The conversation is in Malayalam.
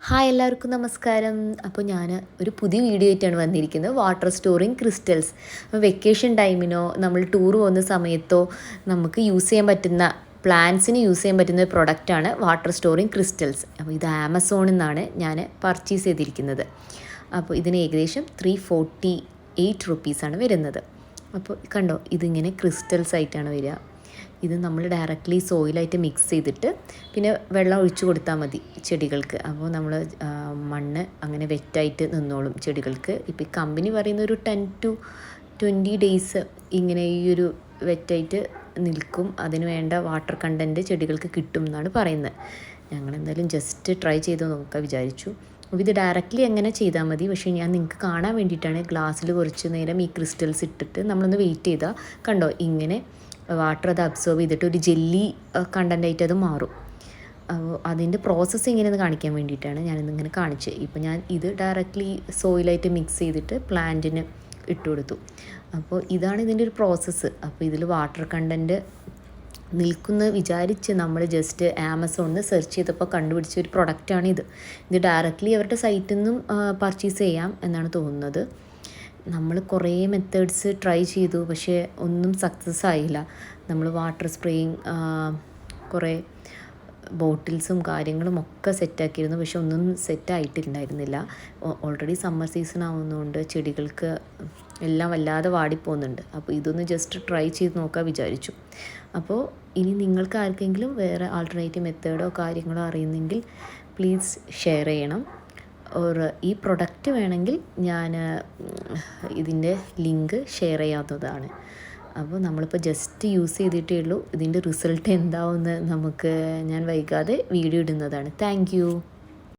ഹായ് എല്ലാവർക്കും നമസ്കാരം. അപ്പോൾ ഞാൻ ഒരു പുതിയ വീഡിയോ ആയിട്ടാണ് വന്നിരിക്കുന്നത്. Water storing crystals. അപ്പോൾ വെക്കേഷൻ ടൈമിനോ നമ്മൾ ടൂർ പോകുന്ന സമയത്തോ നമുക്ക് യൂസ് ചെയ്യാൻ പറ്റുന്ന പ്ലാന്റ്സിന് യൂസ് ചെയ്യാൻ പറ്റുന്ന ഒരു പ്രൊഡക്റ്റാണ് വാട്ടർ സ്റ്റോറിങ് ക്രിസ്റ്റൽസ്. അപ്പോൾ ഇത് ആമസോണിൽ നിന്നാണ് ഞാൻ പർച്ചേസ് ചെയ്തിരിക്കുന്നത്. അപ്പോൾ ഇതിന് ഏകദേശം 348 റുപ്പീസാണ് വരുന്നത്. അപ്പോൾ കണ്ടോ, ഇതിങ്ങനെ ക്രിസ്റ്റൽസ് ആയിട്ടാണ് വരിക. ഇത് നമ്മൾ ഡയറക്റ്റ്ലി സോയിലായിട്ട് മിക്സ് ചെയ്തിട്ട് പിന്നെ വെള്ളം ഒഴിച്ചു കൊടുത്താൽ മതി ചെടികൾക്ക്. അപ്പോൾ നമ്മൾ മണ്ണ് അങ്ങനെ വെറ്റായിട്ട് നിന്നോളും ചെടികൾക്ക്. ഇപ്പോൾ ഈ കമ്പനി പറയുന്ന ഒരു 10 to 20 ഡേയ്സ് ഇങ്ങനെ ഈ ഒരു വെറ്റായിട്ട് നിൽക്കും. അതിന് വേണ്ട വാട്ടർ കണ്ടൻറ്റ് ചെടികൾക്ക് കിട്ടും എന്നാണ് പറയുന്നത്. ഞങ്ങളെന്തായാലും ജസ്റ്റ് ട്രൈ ചെയ്ത് നോക്കാൻ വിചാരിച്ചു. അപ്പോൾ ഇത് ഡയറക്റ്റ്ലി എങ്ങനെ ചെയ്താൽ മതി, പക്ഷേ ഞാൻ നിങ്ങൾക്ക് കാണാൻ വേണ്ടിയിട്ടാണ് ഗ്ലാസ്സിൽ കുറച്ച് നേരം ഈ ക്രിസ്റ്റൽസ് ഇട്ടിട്ട് നമ്മളൊന്ന് വെയിറ്റ് ചെയ്താൽ കണ്ടോ ഇങ്ങനെ വാട്ടർ അത് അബ്സോർബ് ചെയ്തിട്ട് ഒരു ജെല്ലി കണ്ടൻ്റായിട്ട് അത് മാറും. അപ്പോൾ അതിൻ്റെ പ്രോസസ്സ് ഇങ്ങനെയൊന്ന് കാണിക്കാൻ വേണ്ടിയിട്ടാണ് ഞാനിന്നിങ്ങനെ കാണിച്ചത്. ഇപ്പോൾ ഞാൻ ഇത് ഡയറക്റ്റ്ലി സോയിലായിട്ട് മിക്സ് ചെയ്തിട്ട് പ്ലാന്റിന് ഇട്ട് കൊടുത്തു. അപ്പോൾ ഇതാണ് ഇതിൻ്റെ ഒരു പ്രോസസ്സ്. അപ്പോൾ ഇതിൽ വാട്ടർ കണ്ടൻറ്റ് നിൽക്കുന്ന വിചാരിച്ച് നമ്മൾ ജസ്റ്റ് ആമസോണിൽ സെർച്ച് ചെയ്തപ്പോൾ കണ്ടുപിടിച്ച ഒരു പ്രൊഡക്റ്റാണിത്. ഇത് ഡയറക്റ്റ്ലി അവരുടെ സൈറ്റിൽ നിന്നും പർച്ചേസ് ചെയ്യാം എന്നാണ് തോന്നുന്നത്. നമ്മൾ കുറേ മെത്തേഡ്സ് ട്രൈ ചെയ്തു, പക്ഷേ ഒന്നും സക്സസ് ആയില്ല. നമ്മൾ വാട്ടർ സ്പ്രേയിങ് കുറേ ബോട്ടിൽസും കാര്യങ്ങളും ഒക്കെ സെറ്റാക്കിയിരുന്നു, പക്ഷെ ഒന്നും സെറ്റായിട്ടുണ്ടായിരുന്നില്ല. ഓൾറെഡി സമ്മർ സീസൺ ആവുന്നതുകൊണ്ട് ചെടികൾക്ക് എല്ലാം വല്ലാതെ വാടിപ്പോകുന്നുണ്ട്. അപ്പോൾ ഇതൊന്ന് ജസ്റ്റ് ട്രൈ ചെയ്ത് നോക്കാൻ വിചാരിച്ചു. അപ്പോൾ ഇനി നിങ്ങൾക്ക് ആർക്കെങ്കിലും വേറെ ആൾട്ടർനേറ്റീവ് മെത്തേഡോ കാര്യങ്ങളോ അറിയുന്നെങ്കിൽ പ്ലീസ് ഷെയർ ചെയ്യണം. ഈ പ്രൊഡക്റ്റ് വേണമെങ്കിൽ ഞാൻ ഇതിൻ്റെ ലിങ്ക് ഷെയർ ചെയ്യാവുന്നതാണ്. അപ്പോൾ നമ്മളിപ്പോൾ ജസ്റ്റ് യൂസ് ചെയ്തിട്ടേ ഉള്ളൂ. ഇതിൻ്റെ റിസൾട്ട് എന്താവുമെന്ന് ഞാൻ വൈകാതെ വീഡിയോ ഇടുന്നതാണ്. താങ്ക്